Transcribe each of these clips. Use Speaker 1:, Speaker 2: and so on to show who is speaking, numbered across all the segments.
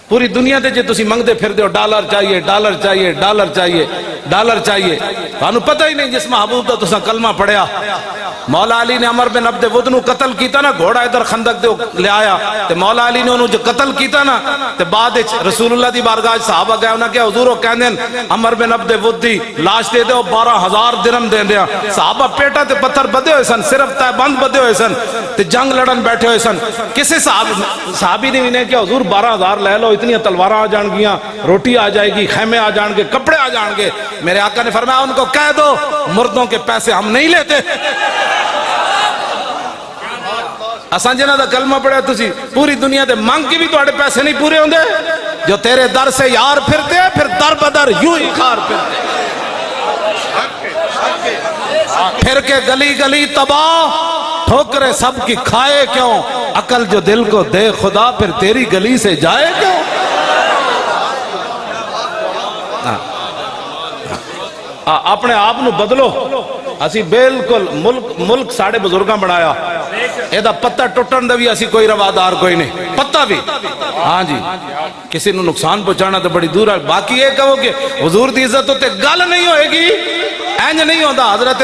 Speaker 1: پوری دنیا دے جے تسی منگ دے پھر دے ہو ڈالر چاہیے ڈالر چاہیے ڈالر چاہیے ڈالر چاہیے، تانوں پتہ ہی نہیں جس محبوب دا تساں کلمہ پڑھیا۔ مولا علی نے عمر بن عبد ود نو قتل کیتا نا، گھوڑا ادھر خندق دے لے آیا تے مولا علی نے انہوں جو قتل کیتا نا تے بعد رسول اللہ دی بارگاہ صحابہ گئے انہاں کہ حضور وہ کہندے عمر بن عبد ود دی لاش دے دے 12,000 درہم دے دیا۔ صحابہ پیٹا تے پتھر بدے ہوئے سن، صرف تے بند بدے ہوئے سن تے جنگ لڑن بیٹھے ہوئے سن۔ کسے صحابی نے انہیں کہ حضور 12,000 لے لو، اتنی تلواراں آ جان گیاں، روٹی آ جائے گی، خیمے آ جان گے، کپڑے آ جان گے۔ میرے آقا نے فرمایا ان کو کہہ دو مردوں کے پیسے ہم نہیں لیتے۔ اساں جنہاں دا کلمہ پڑھیا تسی پوری دنیا دے مانگ کے بھی تواڈے پیسے نہیں پورے ہوندے، جو تیرے در سے یار پھرتے ہیں پھر در بدر یوں ہی خار پھرتے پھر کے گلی گلی تباہ، ٹھوکرے سب کی کھائے کیوں، عقل جو دل کو دے خدا پھر تیری گلی سے جائے کیوں۔ اپنے آپ نو بدلو، اسی بالکل ملک ساڑھے بزرگاں بنایا، ایدہ پتہ ٹوٹن دے بھی اسی کوئی روادار کوئی نہیں، پتہ بھی ہاں جی کسی نو نقصان پہنچانا تو بڑی دور ہے۔ باقی یہ کہو کہ حضور دی عزت ہوتے گل نہیں ہوئے گی، اینج نہیں ہوتا۔ حضرت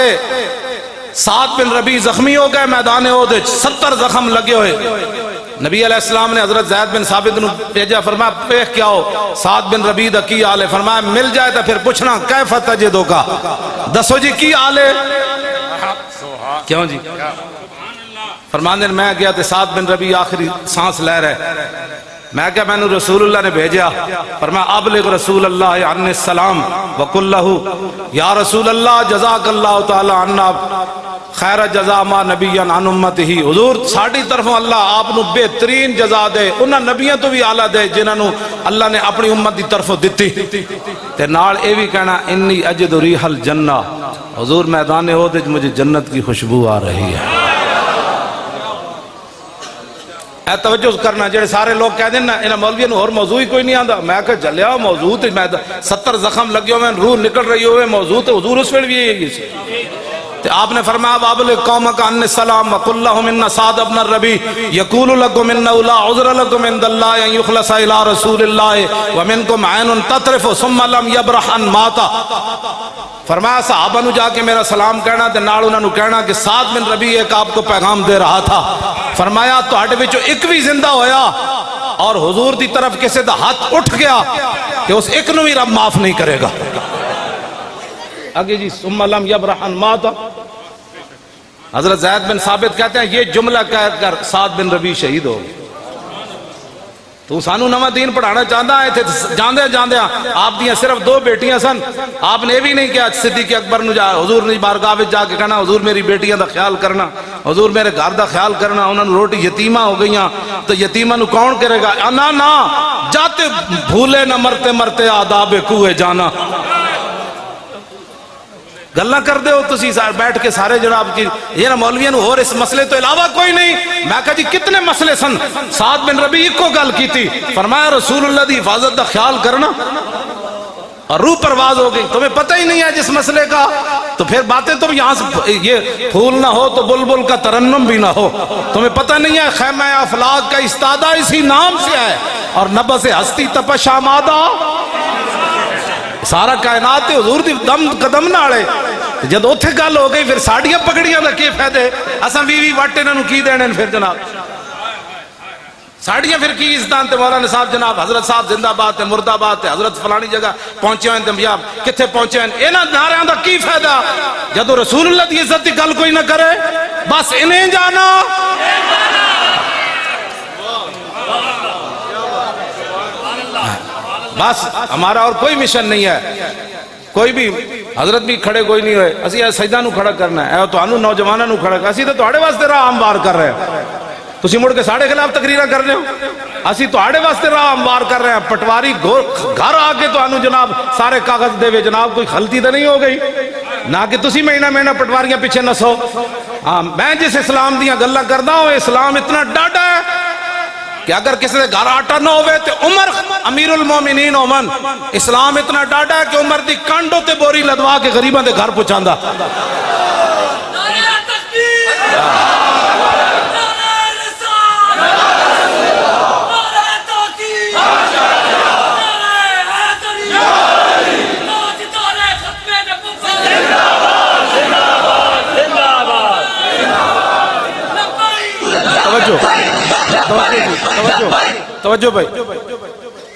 Speaker 1: سعد بن ربیع زخمی ہو گئے میدان احد، 70 زخم لگے ہوئے، نبی علیہ السلام نے حضرت زید بن ثابت نو بھیجا، فرمایا پیخ کیا ہو سعد بن ربیع دا کی حال ہے؟ فرمایا مل جائے تو پھر پوچھنا کیف تجدو کا، دسو جی کی حال ہے؟ کیوں جی؟ فرمانے میں گیا تو سعد بن ربیع آخری سانس لے رہے، میں کہا میں نے رسول اللہ نے بھیجا، فرمایا ابلغ رسول اللہ عنہ السلام وقل لہو یا رسول اللہ جزاک اللہ تعالی عنہ خیر جزا ما نبی عن امت ہی، حضور ساڑھی طرفوں اللہ آپ نو بہترین جزا دے، انہاں نبیوں تو بھی آلہ دے جنہاں نو اللہ نے اپنی امت دی طرفوں دیتی۔ تے نال اے بھی کہنا انی اجد ریح الجنہ، حضور میدان احد مجھے جنت کی خوشبو آ رہی ہے۔ اے توجہ کرنا، جڑے سارے لوگ کہہ دیں نا انہاں مولویوں اور موضوع ہی کوئی نہیں آندا، میں کہا جلیا موضوع تے 70 زخم لگے ہوئے روح نکل رہی ہوئے موضوع تے حضور اس ویل بھی یہی سی۔ تے آپ نے فرمایا وابلغ قومک عنی السلام وقل لہم ان سعد بن الربیع یقول لکم انہ لا عذر لکم عند اللہ ان یخلص الی رسول اللہ ومنکم عین تطرف ثم لم یبرح ان ماتا۔ فرمایا صحابہ نو جا کے میرا سلام کہنا تے نال انہاں نو کہنا کہ سعد بن ربیع ایک آپ کو پیغام دے رہا تھا، فرمایا تہاڈے وچوں ایک بھی زندہ ہویا اور حضور دی طرف کسی دا ہاتھ اٹھ گیا کہ اس ایک نو بھی رب معاف نہیں کرے گا۔ آگے جی ثم لم یبرح ان ماتا، حضرت زید بن ثابت کہتے ہیں یہ جملہ کہہ کر سعد بن ربیع شہید ہو گئے۔ تو سانو نواں دین پڑھانا چاہتا ہے تھے جاندے جاندے آپ دیاں صرف 2 بیٹیاں سن، آپ نے بھی نہیں کیا صدیق اکبر نو جا حضور نے بارگاہ وچ جا کے کہنا حضور میری بیٹیاں دا خیال کرنا، حضور میرے گھر دا خیال کرنا، انہاں نو روٹی یتیمہ ہو گئیاں تو یتیمہ نو کون کرے گا؟ نا جاتے بھولے نہ مرتے مرتے آداب کوئے جانا۔ گلہ کر دے ہو تسی بیٹھ کے سارے جناب کی یہ نا مولویوں نے اور اس مسئلے تو علاوہ کوئی نہیں۔ میں کہا جی کتنے مسئلے سن، سعد بن ربیع کو گل کی تھی، فرمایا رسول اللہ دی حفاظت دا خیال کرنا، اور روح پرواز ہو گئی، تمہیں پتہ ہی نہیں ہے جس مسئلے کا، تو پھر باتیں تم یہاں سے یہ پھول نہ ہو تو بلبل کا ترنم بھی نہ ہو، تمہیں پتہ نہیں ہے خیمہ افلاک کا استادہ اسی نام سے ہے، اور نبض ہستی تپش آمادہ سارا کائنات حضور دی دم قدم نالے۔ جد اوتھے گل ہو گئی پھر ساڑیاں پکڑیاں دا کی فائدے، اساں بیوی واٹے انہوں کی دینے پھر جناب ساڑیاں پھر کی عزتان تے مولانا صاحب جناب حضرت صاحب زندہ بات ہے مردہ بات ہے حضرت فلانی جگہ پہنچے ہوئے ہیں کتھے پہنچے ہیں، اینا نعرے دا کی فائدہ جدو رسول اللہ دی عزت دی گل کوئی نہ کرے، بس انہیں جانا۔ بس ہمارا اور کوئی مشن نہیں ہے، کوئی بھی حضرت بھی کھڑے کوئی نہیں ہوئے، اسی سجدہ نو کھڑا کرنا ہے، تو انو نوجوانہ نو کھڑا کرنا، اسی تو توڑے واسطے راہ ہموار کر رہے ہیں، تسی مڑ کے ساڑھے خلاف تقریرہ کر رہے ہو، اسی توڑے واسطے راہ ہموار کر رہے ہیں، پٹواری گھر آگے تو انو جناب سارے کاغذ دے وے جناب کوئی غلطی تو نہیں ہو گئی، نہ کہ تسی مہینہ مہینہ پٹواریاں پیچھے نسو۔ میں جس اسلام دیاں گلہ کردہ ہوں، اسلام اتنا ڈاڈا ہے کہ اگر کسی دے گھر آٹا نہ ہوئے تو عمر امیر المومنین عمر، اسلام اتنا ڈاڈا ہے کہ عمر دی کانڈوں تے بوری لدوا کے غریباں دے گھر پہنچاندہ۔ توجہ بھائی،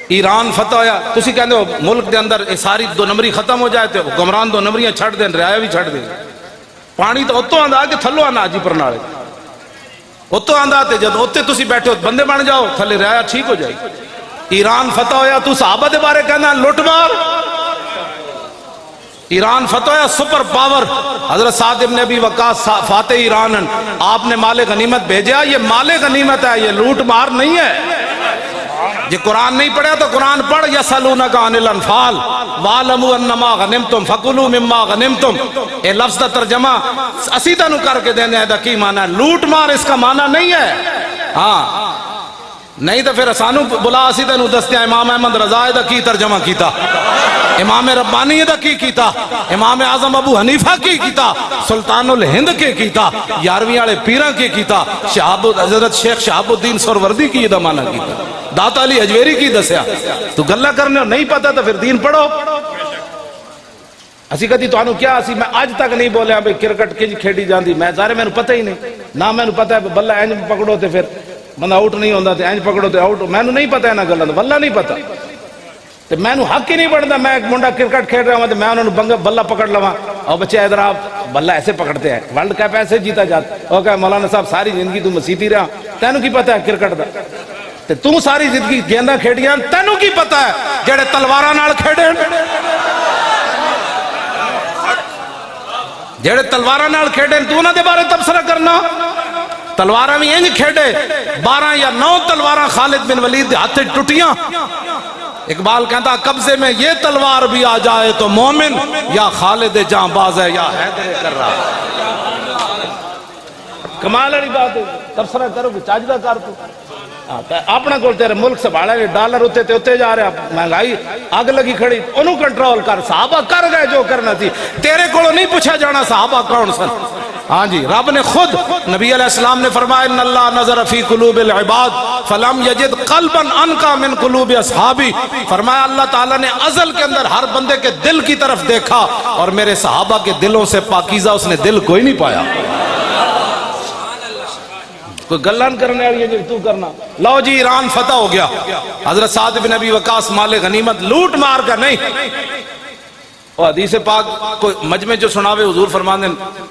Speaker 1: ایران فتح ہویا، تسی کہندے ہو ملک دے اندر یہ ساری دو نمبری ختم ہو جائے تو حکمران دو نمبریاں چھڑ دیں، رعایا بھی چھڑ دیں، پانی تو اتوں آندا کہ تھلو آنا جی پرنالے اتوں آندا تے جد اوتے تسی بیٹھے ہو بندے بن جاؤ تھلے رعایا ٹھیک ہو جائے. ایران فتح ہویا تو صحابہ دے بارے کہنا لٹ مار. ایران فتح ہویا سپر پاور، حضرت سعد ابن ابی وقاص فاتح ایران، آپ نے مال غنیمت بھیجا، یہ مال غنیمت ہے، یہ لوٹ مار نہیں ہے. یہ قرآن نہیں پڑھا تو قرآن پڑھ. یسألونک عن الانفال وَاعْلَمُوا أَنَّمَا غَنِمْتُمْ فَكُلُوا مِمَّا غَنِمْتُمْ. اے لفظ دا ترجمہ اسی تنو کر کے دینے ہے دا کی معنی ہے، لوٹ مار اس کا معنی نہیں ہے. ہاں نہیں تو پھر سانو بلا اسی تنو دستے ہیں امام احمد رضا دا کی ترجمہ کیتا، امام ربانی دا کی کیتا، امام اعظم ابو حنیفہ کی کیتا، سلطان الہند کے کیتا، یارویں والے پیران کے کیتا، حضرت شیخ شہاب الدین سروردی کی دا معنی کیتا، داتا علی حجویری کی دسیا. تو گلہ کرنے ہو نہیں پتا تو پھر دین پڑھو. اسی کہتی تو آنو کیا اسی میں آج تک نہیں بولے ہیں کرکٹ کج کھیڑی جاندی، میں سارے میں نے پتہ ہی نہیں نہ میں نے پتہ ہے بلہ اینج پکڑو تے پھر بندہ آؤٹ نہیں ہوندہ تے اینج پکڑو تے آؤٹ، میں نے نہیں پتہ ہے نا گلہ تو بلہ نہیں پتہ تے میں نے حق ہی نہیں پڑھتا. میں ایک منڈا کرکٹ کھیڑ رہا ہوں تے میں انہوں نے بلہ پکڑ لواں اور بچے ادھر آپ بلہ ایسے پکڑتے ہیں، ورلڈ کپ ایسے جیتا جاتا. اور کہا مولانا صاحب ساری زندگی تو مسیتی رہا، تینوں کی پتہ ہے کرکٹ دا تے تو ساری زندگی گیندہ کھیڑیاں، تینوں کی پتہ ہے جڑے تلوارہ نال کھیڑے جڑے تلوارہ نال کھیڑے تو انہاں دے بارے تبصرہ کرنا. تلوارہ میں انج کھیڑے 12 یا 9 تلوارہ خالد بن ولید دے ہاتھ ٹوٹیاں. اقبال کہتا قبضے میں یہ تلوار بھی آ جائے تو مومن یا خالد جاں باز ہے یا حیدر کر رہا. کمال والی بات ہے، تبصرہ کرو کہ چاجدہ کر تو اپنا کول تیرے ملک سنبھالا گئے ڈالر اتے تے اتے جا رہے ہیں، مہنگائی آگ لگی کھڑی انہوں کنٹرول کر. صحابہ کر گئے جو کرنا تھی، تیرے کولو نہیں پوچھا جانا صحابہ کون سن. ہاں جی رب نے خود نبی علیہ السلام نے فرمایا ان اللہ نظر فی قلوب العباد فلم یجد قلبا انقا من قلوب اصحابی. فرمایا اللہ تعالیٰ نے ازل کے اندر ہر بندے کے دل کی طرف دیکھا اور میرے صحابہ کے دلوں سے پاکیزہ اس نے دل کوئی نہیں پایا. کوئی گلان کرنے والی ہے جو تو کرنا. لو جی ایران فتح ہو گیا، حضرت سعد بن ابی وقاص مال غنیمت لوٹ مار کر نہیں. اور حدیث پاک کوئی مجمع جو سناوے حضور فرمانے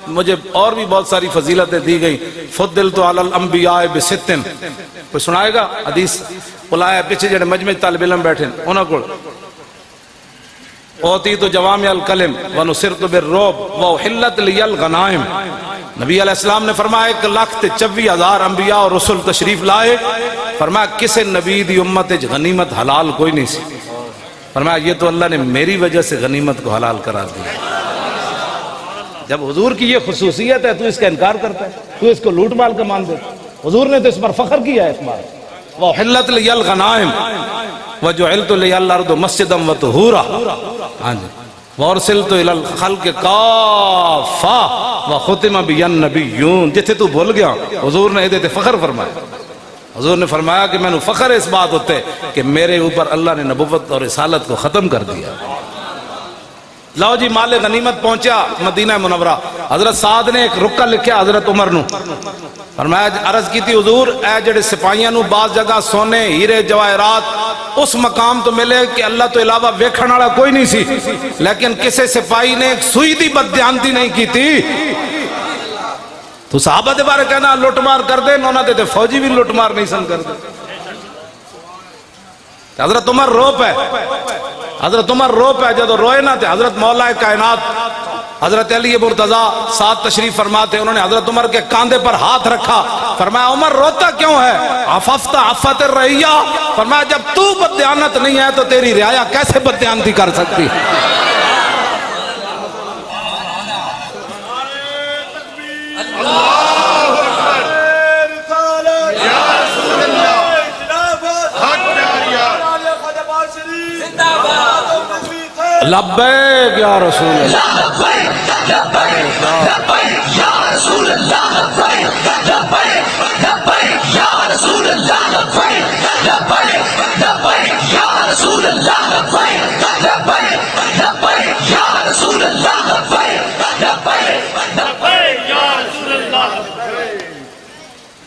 Speaker 1: مجھے اور بھی بہت ساری فضیلتیں دی گئیں. فضلت علی الانبیاء بستن، کوئی سنائے گا حدیث بلایا پیچھے جڑے مجمع طالب علم بیٹھے انہوں کو اوتیت جوامع الکلم ونصرت بالرعب واحلت لی الغنائم. نبی علیہ السلام نے فرمایا 1,24,000 انبیاء اور رسول تشریف لائے، فرمایا کسے نبی دی امت غنیمت حلال کوئی نہیں سی. فرمایا یہ تو اللہ نے میری وجہ سے غنیمت کو حلال قرار دیا. جب حضور کی یہ خصوصیت ہے تو اس کا انکار کرتا ہے، تو اس کو لوٹ مال کا مان دے. حضور نے تو اس پر فخر کیا ہے. اس بار وَحِلَّتْ لِيَ الْغَنَائِمْ وَجُعِلْتُ لِيَ الْأَرْضُ مَسْجِدًا وَطُهُورًا. ہاں جی وَأُرْسِلْتُ إِلَى الْخَلْقِ كَافَّةً وَخُتِمَ بِيَ النَّبِيُّونَ. جتھے تو بھول گیا حضور نے ادھے فخر فرمایا. حضور نے فرمایا کہ میں نے فخر اس بات ہوتے کہ میرے اوپر اللہ نے نبوت اور رسالت کو ختم کر دیا. لو جی مال غنیمت پہنچا مدینہ منورہ. حضرت سعد نے ایک رکہ لکھیا حضرت عمر نو، فرمایا عرض کی تھی حضور اے جڑے سپاہیاں نو بعض جگہ سونے ہیرے جواہرات اس مقام تو ملے کہ اللہ تو علاوہ ویکھن والا کوئی نہیں سی، لیکن کسے سپاہی نے ایک سوئی دی بددیانتی نہیں کی تھی. تو صحابہ دے بارے کہنا لوٹ مار کر دے، نونا دے فوجی بھی لوٹ مار نہیں سن کر دے. حضرت عمر روپ ہے، حضرت عمر روپ ہے جدو روئے نہ تھے. حضرت مولا کائنات حضرت علی مرتضیٰ ساتھ تشریف فرماتے، انہوں نے حضرت عمر کے کاندھے پر ہاتھ رکھا. فرمایا عمر روتا کیوں ہے؟ عففت عفت الرعیہ. فرمایا جب تو بددیانت نہیں ہے تو تیری رعایا کیسے بددیانتی کر سکتی؟ لبیک یا رسول اللہ، لبیک لبیک یا رسول اللہ، لبیک لبیک لبیک یا رسول اللہ، لبیک لبیک لبیک یا رسول اللہ، لبیک لبیک لبیک یا رسول اللہ، لبیک لبیک لبیک یا رسول اللہ.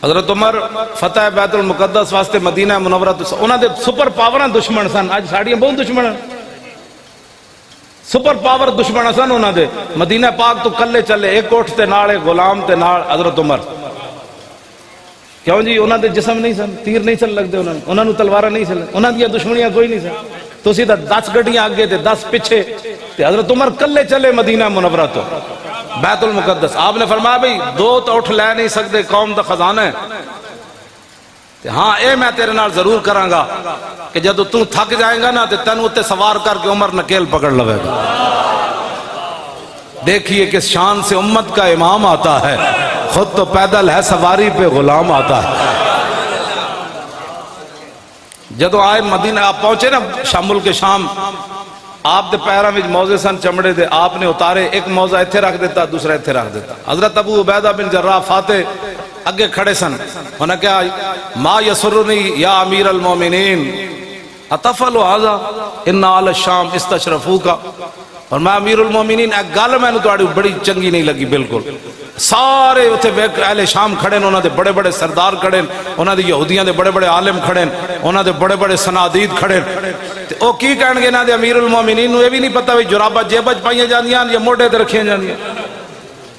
Speaker 1: حضرت عمر فتح بیت المقدس واسطے مدینہ منورہ تو انہاں دے سپر پاوراں دشمن سن، اج ساڈیاں بہت دشمن ہیں، سپر پاور دشمن سن انہاں دے، مدینہ پاک تو کلے چلے، ایک اٹھ تے نال ایک غلام تے نال حضرت عمر، کیوں جی انہاں دے جسم نہیں سن، تیر نہیں چل لگدے انہاں نوں تلواراں نہیں چل، انہاں دی دشمنیاں کوئی نہیں سن، تسی تے 10 گڈیاں اگے تے 10 پیچھے، تے حضرت عمر کلے چلے مدینہ منورہ تو بیت المقدس۔ آپ نے فرمایا بھئی دو تو اٹھ لے نہیں سکتے، قوم دا خزانہ ہے، ہاں اے میں تیرے نال ضرور کراں گا کہ جدو تو تھک جائیں گا نا تے تینوں تے سوار کر کے عمر نکیل پکڑ لوے گا۔ دیکھیے کس شان سے امت کا امام آتا ہے، خود تو پیدل ہے سواری پہ غلام آتا ہے۔ جدو آئے مدینہ آپ پہنچے نا شامل کے شام، آپ دے پیرہ میں موزے سن چمڑے دے، آپ نے اتارے، ایک موزہ ایتھے رکھ دیتا دوسرا ایتھے رکھ دیتا۔ حضرت ابو عبیدہ بن جراح فاتح اگے کھڑے سن، انہوں نے کہا ما یسرنی یا امیر المومنین اتفعل ھذا ان آل الشام استشرفوکا، اور میں امیر المومنین ایک گل میں نے تہاڈی بڑی چنگی نہیں لگی بالکل، سارے اتھے اہل شام کھڑے انہوں دے بڑے بڑے سردار کھڑے، انہوں دے یہودیاں دے بڑے بڑے عالم کھڑے، انہوں دے بڑے بڑے سنادید کھڑے، او کی کہن گے نا دے امیر المومنین نو یہ بھی نہیں پتہ بھی جرابہ جیبج پائیاں جاندیاں یا موڑے تے رکھیاں جاندیاں،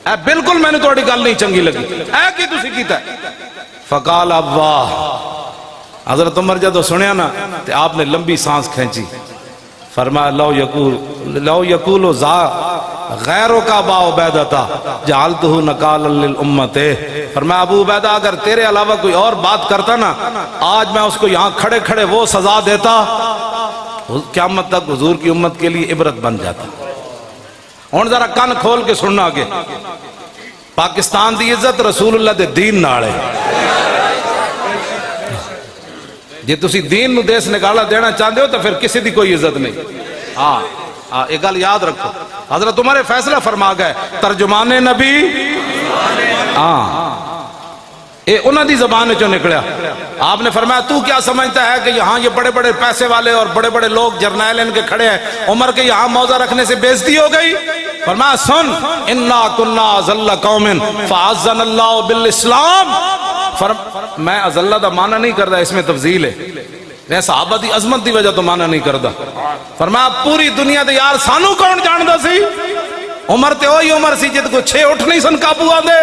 Speaker 1: اے بالکل میں نے تہاڈی گل نہیں چنگی لگی، اے کی تسی کیتا ہے؟ فقال واہ، حضرت عمر جدو سنیا نا تے آپ نے لمبی سانس کھینچی، فرمایا لو یقول ذا غیروں کا با عبیدتا جعلتہ نکالا للامت، فرمایا ابو عبیدہ اگر تیرے علاوہ کوئی اور بات کرتا نا آج میں اس کو یہاں کھڑے کھڑے وہ سزا دیتا، قیامت تک حضور کی امت کے لیے عبرت بن جاتا۔ ہن ذرا کان کھول کے سننا آگے، پاکستان دی عزت رسول اللہ دے دین نال ہے، جے تسی دین نو دیس نکالا دینا چاہتے ہو تو پھر کسی دی کوئی عزت نہیں۔ ہاں ایک گل یاد رکھو، حضرت عمر فیصلہ فرما گئے ترجمان نبی، ہاں اے انہاں دی زبان چوں نکلیا، آپ نے فرمایا تو کیا سمجھتا ہے کہ یہاں یہ بڑے بڑے پیسے والے اور بڑے بڑے لوگ جرنیل ان کے کھڑے ہیں، عمر کے یہاں موضع رکھنے سے بےزتی ہو گئی؟ فرمایا سن انا کنا ذل قوم فعزنا اللہ بالاسلام، میں ازلہ دا معنی نہیں کردا، اس میں تفضیل ہے، میں صحابہ دی عظمت دی وجہ تو معنی نہیں کردا، فرمایا پوری دنیا دے یار سانو کون جاندا سی؟ عمر تے وہی عمر سی جد کو 6 اٹھ نہیں سن قابو آندے،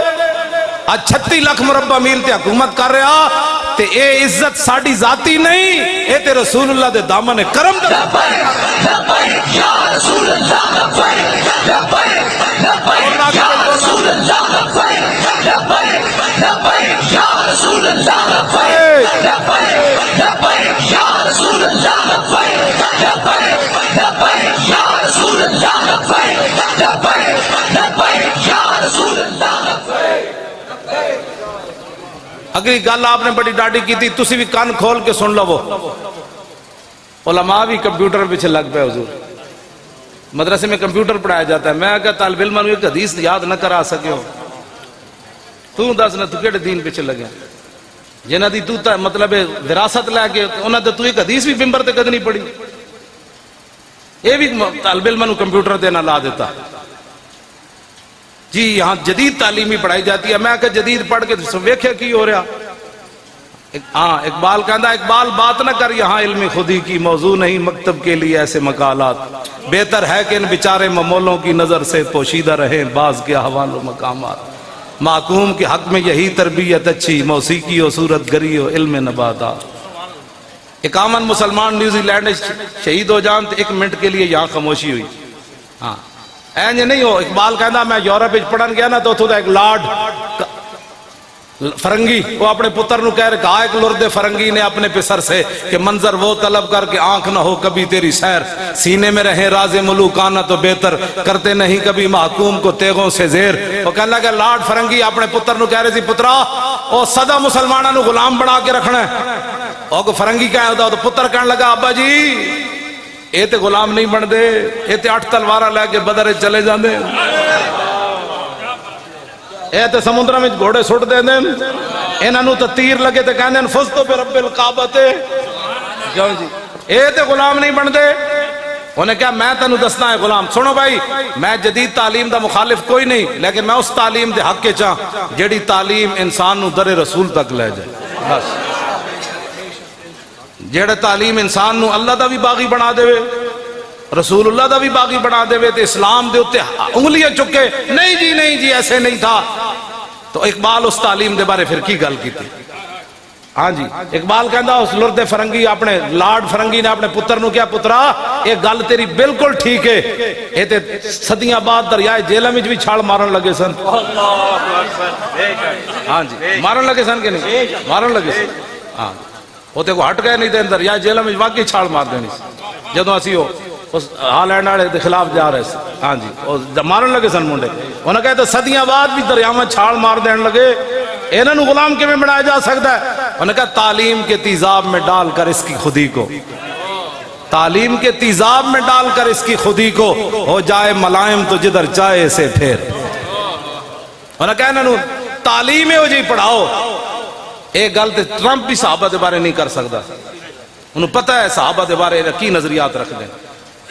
Speaker 1: آج 36 لاکھ مربع میل تے حکومت کر رہا، تے اے عزت ساڑی ذاتی نہیں، اے تے رسول اللہ دے دامن کرم دا۔ لبیک یا رسول اللہ، لبیک لبیک یا رسول اللہ، لبیک لبیک یا رسول اللہ، لبیک لبیک یا رسول اللہ، لبیک لبیک یا رسول اللہ، لبیک لبیک یا رسول اللہ۔ اگلی گل آپ نے بڑی ڈاڈی کی تھی، تسی بھی کان کھول کے سن لو، علماء بھی کمپیوٹر پیچھے لگ پہ حضور، مدرسے میں کمپیوٹر پڑھایا جاتا ہے، میں کہا طالب علم نے ایک حدیث یاد نہ کرا سکے ہو، تو دس نہ تو کیڑے دین پیچھے لگے جنہ دی تو مطلب وراثت لے کے انہاں تے تو ایک حدیث بھی ممبر تے کد نہیں پڑھی، یہ بھی طالب علم نے کمپیوٹر تے نہ لا دیتا جی یہاں جدید تعلیمی پڑھائی جاتی ہے، میں کہ جدید پڑھ کے ویکھے کی ہو رہا، ہاں اقبال کہندا اقبال بات نہ کر یہاں علم خودی کی، موضوع نہیں مکتب کے لیے ایسے مقالات، بہتر ہے کہ ان بیچارے ممولوں کی نظر سے پوشیدہ رہیں بعض کے حوال و مقامات، محکوم کے حق میں یہی تربیت اچھی، موسیقی ہو صورت گری ہو علم نباتات۔ 51 مسلمان نیوزی لینڈ شہید ہو جان تو 1 منٹ کے لیے یہاں خاموشی ہوئی، ہاں اینج نہیں ہو، اقبال کہنا میں یورپ پڑھن گیا نا تو اتھو دا ایک لارڈ فرنگی وہ اپنے پتر نو کہہ رہا ایک لرد فرنگی نے اپنے پسر سے کہ منظر وہ طلب کر کے آنکھ نہ ہو کبھی تیری سیر، سینے میں رہیں راز ملوکانہ تو بہتر، کرتے نہیں کبھی محکوم کو تیغوں سے زیر۔ وہ کہنے لگا لارڈ فرنگی اپنے پتر نو کہہ رہے سی پترا او سدا مسلمانہ نو غلام بنا کے رکھنا ہے، اور فرنگی کہہ رہا تو پتر کہنے لگا ابا جی اے تے غلام نہیں بن دے، اے تے 8 تلوارہ لے کے بدر چلے جاندے، اے تے سمندرہ میں گھوڑے سٹ دے دیں، انہاں نو تے تیر لگے تے کہندے فزتو پہ رب القعبہ تے، اے تے غلام نہیں بن دے۔ انہیں کہا میں تینوں دسنا ہے غلام، سنو بھائی میں جدید تعلیم دا مخالف کوئی نہیں، لیکن میں اس تعلیم دے حق کے چاہ جیڑی تعلیم انسان نو در رسول تک لے جائے، بس جیڑا تعلیم انسان نو اللہ دا بھی باغی بنا دے وے، رسول اللہ دا بھی باغی بنا دے وے، تے اسلام دے اتے انگلیاں چکے نہیں جی ایسے نہیں تھا، تو اقبال اس تعلیم دے بارے پھر کی گل کی تھی؟ ہاں جی اقبال کہندا اس لرد فرنگی اپنے لارڈ فرنگی نے اپنے پتر نو کیا پترا ایک گل تیری بالکل ٹھیک ہے، اے تے صدیاں بعد دریائے جہلم وچ بھی چھال مارن لگے سن، ہاں جی مارن لگے سن کہ نہیں مارن لگے سن، ہاں وہ تے کو ہٹ گئے نہیں تے دریائے جہلم وچ واقعی چھال مار دینی جدوں اسی اس ہالینڈ والے دے خلاف جا رہے سے، ہاں جی مارن لگے سن منڈے، انہاں کہتے صدیاں بعد بھی دریاواں چھال مار دین لگے، انہاں نو غلام کیویں بنایا جا سکتا ہے؟ انہوں نے کہا تعلیم کے تیزاب میں ڈال کر اس کی خودی کو، تعلیم کے تیزاب میں ڈال کر اس کی خودی کو ہو جائے ملائم تو جدھر چاہے اسے پھیر، انہوں نے کہا انہوں تعلیم ہو جی پڑھاؤ، ایک گل تے ٹرمپ بھی صحابہ دے بارے نہیں کر سکتا، انہوں پتہ ہے صحابہ دے بارے کی نظریات رکھ دیں،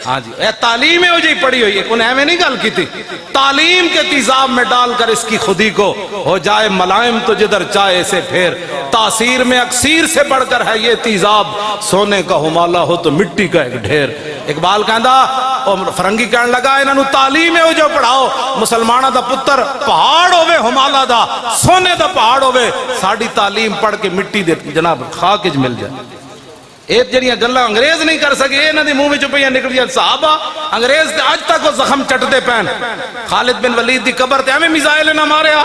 Speaker 1: ہاں جی اے تعلیم ہو جی پڑھی ہوئی ہے، انہیں ایویں نہیں گل کی تھی، تعلیم کے تیزاب میں ڈال کر اس کی خودی کو ہو جائے ملائم تو جدھر چاہے اسے پھیر، تاثیر میں اکثیر سے بڑھ کر ہے یہ تیزاب، سونے کا ہمالہ ہو تو مٹی کا ایک ڈھیر، اقبال کہندا فرنگی کہنے لگا انہاں نو تعلیم ہو جو پڑھاؤ، مسلمانہ دا پتر پہاڑ ہوئے ہمالہ دا سونے دا پہاڑ ہوئے، ساڑی تعلیم پڑھ کے مٹی دے جناب خاک اچ مل جائے، ایک جڑیاں گلاں انگریز نہیں کر سکے انہاں دے منہ وچوں پئیاں نکلیاں، صحابہ انگریز تے اج تک وہ زخم چٹدے پین، خالد بن ولید دی قبر تے ایویں میزائل نہ ماریا،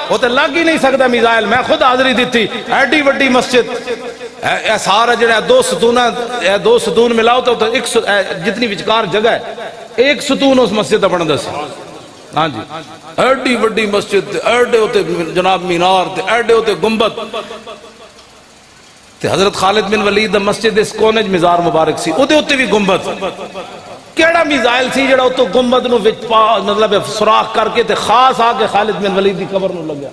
Speaker 1: وہ تے لگ ہی نہیں سکدا میزائل، میں خود حاضری دتی، ایڈی وڈی مسجد اے سارا جڑا دو ستون ملاؤ تو جتنی وچکار جگہ ہے ایک ستون اس مسجد دا بندا سی، ہاں جی ایڈی وڈی مسجد ایڈے ہوتے جناب مینار تے ایڈے ہوتے گنبد، تے حضرت خالد بن ولید دا مسجد اس کونے مزار مبارک سی، او دے ہوتے بھی گنبد، کیڑا میزائل سی جڑا اتو گنبد نو مطلب سوراخ کر کے تے خاص آ کے خالد بن ولید دی قبر نو لگیا،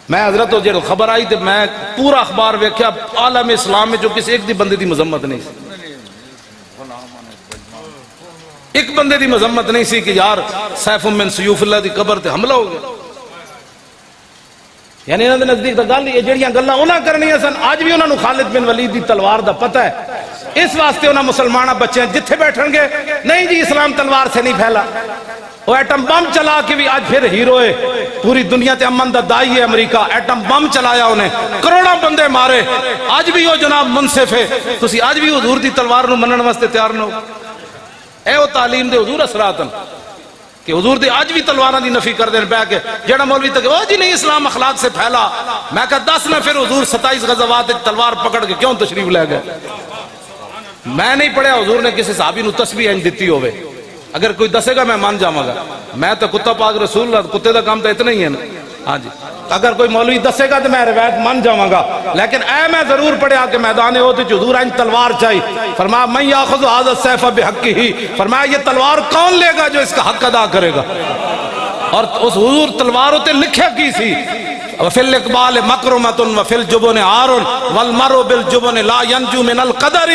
Speaker 1: میں حضرت تو جڑا خبر آئی تے میں پورا اخبار ویکھیا، عالم اسلام میں جو کسی ایک دی بندے دی مذمت نہیں سی، ایک بندے دی مذمت نہیں سی کہ یار سیف من سیوف اللہ دی قبر تے حملہ ہو گیا، یعنی انہوں نے نزدیک گل یہ جڑیاں گلاں انہاں کرنیاں سن، آج بھی انہوں نے خالد بن ولید دی تلوار دا پتہ ہے، اس واسطے انہاں مسلمانہ بچے جتھے بیٹھن گے نہیں جی اسلام تلوار سے نہیں پھیلا، وہ ایٹم بم چلا کے بھی آج پھر ہیرو ہے، پوری دنیا تے امن دا دائی ہے امریکہ، ایٹم بم چلایا انہیں کروڑوں بندے مارے، آج بھی وہ جناب منصف ہے، تسی آج بھی حضور دی تلوار نو منن واسطے تیار نہ ہو، اے وہ تعلیم دے حضور اثراتن کہ حضور دے آج بھی تلواراں دی نفی کر دین پہ کہ جڑا مولوی تک او جی نہیں اسلام اخلاق سے پھیلا، میں کہا 10 نہ پھر حضور 27 غزوات تلوار پکڑ کے کیوں تشریف لے گئے؟ میں نہیں پڑھیا حضور نے کسی صحابی نو تسبیح انج دتی ہوئے، اگر کوئی دسے گا میں مان جاواں گا، میں تو کتا پاک رسول اللہ کتے دا کام تو اتنا ہی ہے نا، ہاں جی اگر کوئی مولوی دسے گا تو میں روایت مان جاواں گا، لیکن اے میں ضرور پڑھیا کہ میدان احد وچ حضور ان تلوار چاہی، فرمایا من یاخذ ھذا السیف بحقہ، فرمایا یہ تلوار کون لے گا جو اس کا حق ادا کرے گا، اور اس حضور تلوار تے لکھیا کی سی وفی الاقبال مکرمۃ وفی الجبن عار والمرء بالجبن لا ينجو من القدر،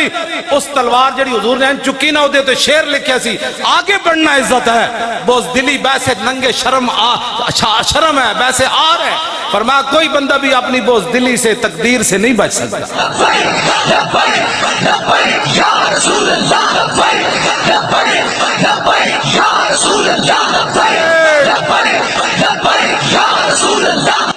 Speaker 1: اس تلوار جڑی حضور نے چکی نہ ہوتے تو شعر لکھیا سی آگے بڑھنا عزت ہے، بزدلی بیسے ننگے شرم ہے بیسے آر ہے، فرمایا کوئی بندہ بھی اپنی بزدلی سے تقدیر سے نہیں بچ سکتا، یا رسول اللہ یا رسول اللہ یا رسول اللہ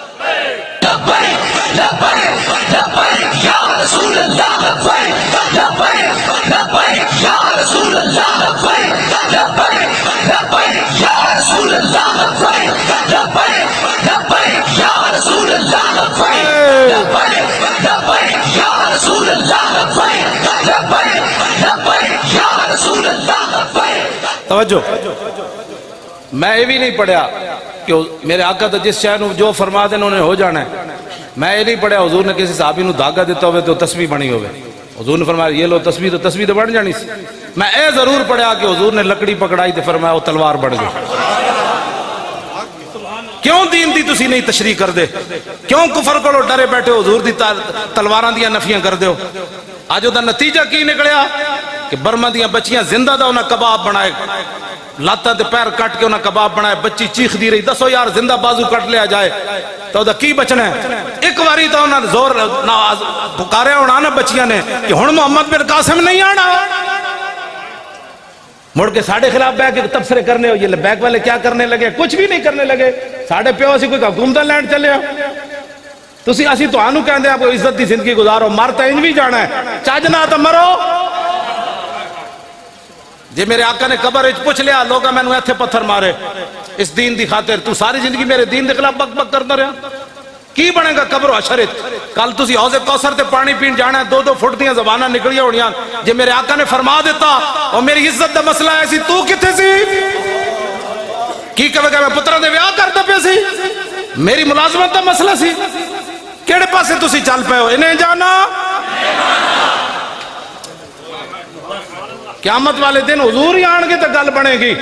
Speaker 1: توجہ، میں یہ بھی نہیں پڑھیا کہ میرے آقا تو جس شے نو جو فرما دیں انہوں نے ہو جانا ہے، میں یہ نہیں پڑھیا حضور نے کسی صحابی نو دھاگا دیتا ہوئے تو تسبیح بنی ہوئے، حضور نے فرمایا یہ لو تسبیح تو بن جانی سی، میں اے ضرور پڑھیا کہ حضور نے لکڑی پکڑائی تو فرمایا وہ تلوار بڑھ گئی، کیوں دین دی تسی نہیں تشریح کر دے، کیوں کفر کو ڈرے بیٹھے حضور دی تلواراں دیا نفیاں کر دے ہو، آج دا نتیجہ کی نکلیا کہ برما دیاں بچیاں زندہ دا انہاں کباب بنائے لاتا تے پیر کٹ کے انہاں کباب بنائے بچی چیخ دی رہی دسو یار زندہ بازو کٹ لیا جائے تو دا کی بچنا ہے ایک واری تو انہاں زور پکارے ہونا نا بچیاں نے کہ ہن محمد بن قاسم نہیں آنا مڑ کے ساڑھے خلاف بیک ایک تبصرے کرنے ہو یہ بیک والے کیا کرنے لگے کچھ بھی نہیں کرنے لگے ساڑھے پیو سی کوئی حکومت لینڈ چلے تسی اسی تو آنو کہندے آپ کو عزت دی زندگی گزارو مرتا انج بھی جانا ہے چاجنا تو مرو جی میرے آقا نے قبر اچ پوچھ لیا لوگا میں نے ایتھے پتھر مارے اس دین دی خاطر تو ساری زندگی میرے دین دے خلاف بک بک کرتا رہا کی بنے گا قبر و حشر کل تسی حوض کوثر تے پانی پین جانا ہے 2-2 فٹ دیاں زباناں نکلیاں ہونیاں جی میرے آقا نے فرما دیتا اور میری عزت دا مسئلہ ہے سی تو کتے سی کی کہے گا میں پترہ دے بیاہ کرتا پہ سی میری ملازمت دا مسئلہ سی کیڑے پاسے تسی چل پہ ہو انہیں جانا قیامت والے دن حضور ہی آن گے تو گل بنے گی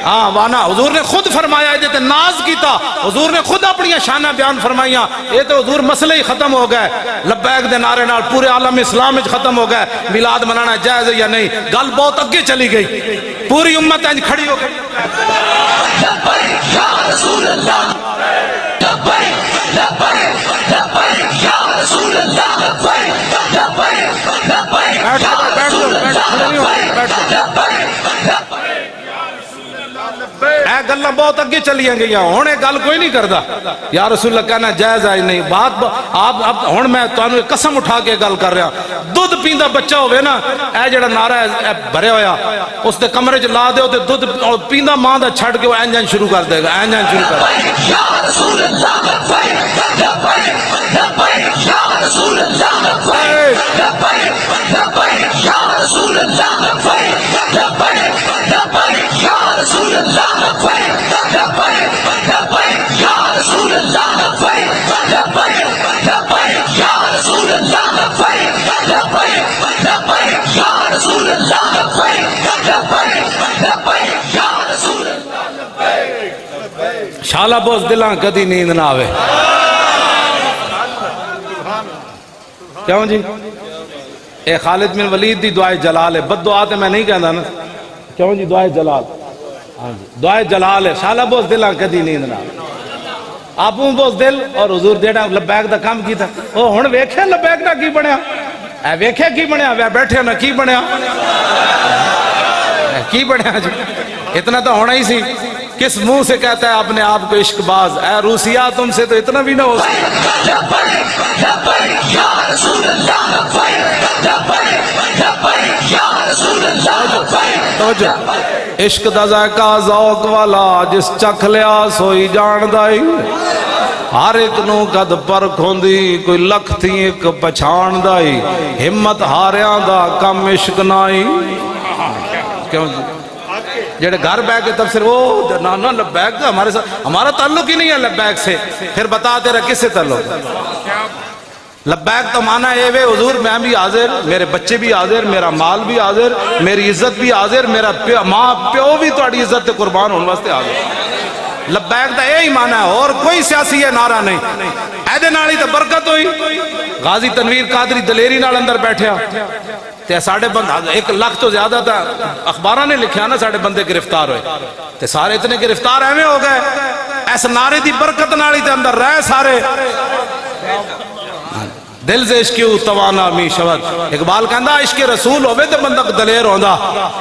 Speaker 1: ہاں وانا حضور نے خود فرمایا جیتے ناز کیتا حضور نے خود اپنی شانہ بیان فرمائیاں یہ تو حضور مسئلہ ہی ختم ہو گئے لبیک دے نعرے نال پورے عالم اسلام میں ختم ہو گئے میلاد منانا جائز ہے یا نہیں گل بہت اگے چلی گئی پوری امت انج کھڑی ہو گئی
Speaker 2: لبیک یا رسول اللہ لبیک لبیک لبیک یا رسول اللہ لبیک لبیک لبیک یا رسول
Speaker 1: اے گلہ بہت اگے چلیاں گئی ہونے گل کوئی نہیں کردا یا رسول اللہ کہنا جائز آئی نہیں بات آپ ہون میں تانوں قسم اٹھا کے گل کر رہا دودھ پیندا بچہ ہوئے نا اے جڑا نعرہ ہے بھرے ہویا اس دے کمرے چ لا دیو تے دودھ پیندا ماں دا چھڑ کے اینجن شروع کر دے گا اینجن شروع کر دے گا
Speaker 2: یا رسول اللہ لبیک لبیک لبیک یا رسول اللہ لبیک لبیک لبیک یا رسول اللہ لبیک لبیک لبیک یا رسول اللہ لبیک لبیک لبیک یا رسول اللہ لبیک لبیک لبیک یا رسول اللہ لبیک لبیک لبیک یا رسول اللہ لبیک لبیک لبیک یا رسول اللہ لبیک
Speaker 1: شالا بوس دلاں کدی نیند نہ آوے کیوں جی اے خالد بن ولید دی دعائے جلال ہے بد دعا تے میں نہیں کہندا نا کیوں جی دعائے جلال ہاں جی دعائے جلال ہے شالا بوس دلاں کدی نیند نہ آوے آپوں بوس دل اور حضور دیڑا لبیک دا کام کیتا او ہن ویکھیا لبیک دا کی بنیا اے ویکھیا کی بنیا وے بیٹھے نا کی بنیا کی بنیا جی اتنا تو ہونا ہی سی کس منہ سے کہتا ہے اپنے آپ کو عشق باز اے روسیہ تم سے تو اتنا بھی نہ ہو سکتا
Speaker 2: لبیک لبیک یا رسول اللہ لبیک لبیک لبیک یا رسول اللہ لبیک
Speaker 1: توجہ عشق دا ذائقہ ذوق والا جس چکھ لیا سوئی جان دائی ہر ایک نو قد پر کھوندی کوئی لکھ تھی ایک پچھان دائی ہمت ہاریاں دا کم عشق نائی کیوں جی جڑے گھر بیٹھ کے تفسیر وہ نانا لبیک کا ہمارے ساتھ ہمارا تعلق ہی نہیں ہے لبیک سے پھر بتا تیرا کس سے تعلق لبیک تو مانا ہے وے حضور میں بھی حاضر میرے بچے بھی حاضر میرا مال بھی حاضر میری عزت بھی حاضر میرا ماں پیو بھی تہاڈی عزت تے قربان ہونے واسطے حاضر لبیک دا یہی مانا ہے اور کوئی سیاسی ہے نعرہ نہیں ایدے نالی تو برکت ہوئی غازی تنویر قادری دلیری نال اندر بیٹھیا تے ساڑھے بند 1 لاکھ تو زیادہ تھا اخبارہ نے لکھیا نا ساڑھے بندے گرفتار ہوئے تے سارے اتنے گرفتار ایویں ہو گئے ایسے نعرے دی برکت نالی تے اندر رہے سارے دل سے عشق توانا می شود اقبال کہندا عشق رسول ہوئے تے بندہ دلیر ہوندا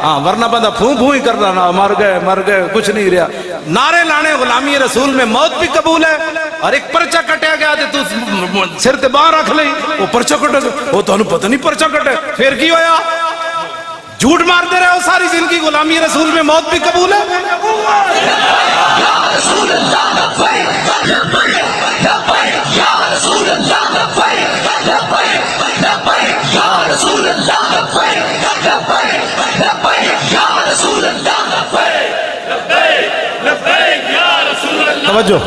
Speaker 1: ہاں ورنہ بندہ پھوں پھوں ہی کردا نا مر گئے کچھ نہیں رہا نعرے لانے غلامی رسول میں موت بھی قبول ہے اور ایک پرچہ کٹیا گیا تے تو سر تے باہر رکھ لئی وہ پرچہ کٹے وہ تانوں پتہ نہیں پرچہ کٹے پھر کی ہویا جھوٹ مارتے رہے ہو ساری زندگی غلامی رسول میں موت بھی قبول ہے
Speaker 2: یا رسول اللہ لبیک لبیک لبیک یا رسول اللہ لبیک لبیک لبیک یا رسول اللہ لبیک لبیک لبیک یا رسول اللہ لبیک لبیک لبیک یا رسول اللہ
Speaker 1: توجہ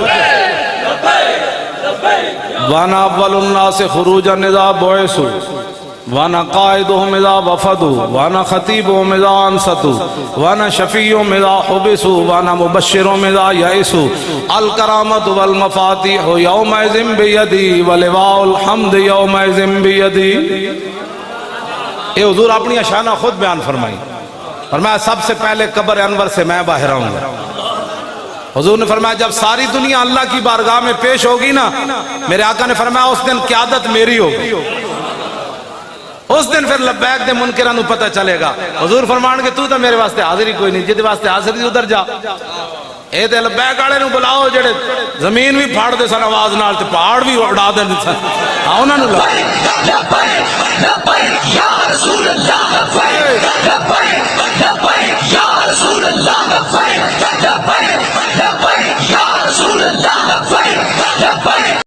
Speaker 1: وانا اول الناس خروجا نذا بعثوا وانا قائدهم اذا وفدوا وانا خطيبهم اذا انصتوا وانا شفيعهم اذا حبسوا وانا مبشرهم اذا يئسوا الكرامة والمفاتيح يومئذ بيدي ولواء الحمد يومئذ بيدي یہ حضور اپنی شانہ خود بیان فرمائی، فرمایا سب سے پہلے قبر انور سے میں باہر آؤں گا۔ حضور نے فرمایا جب ساری دنیا اللہ کی بارگاہ میں پیش ہوگی نا، میرے آقا نے فرمایا اس دن قیادت میری ہوگی، اس دن پھر لبیک دے منکرانو پتہ چلے گا۔ حضور فرمان کہ تو میرے واسطے حاضر ہی کوئی نہیں، جدے واسطے حاضر ہی ادھر جا۔ اے تے لبیک والے نو بلاؤ جڑے زمین بھی پھاڑ دے سن آواز نال تے پہاڑ بھی اڑا دے سن، انہاں نو لا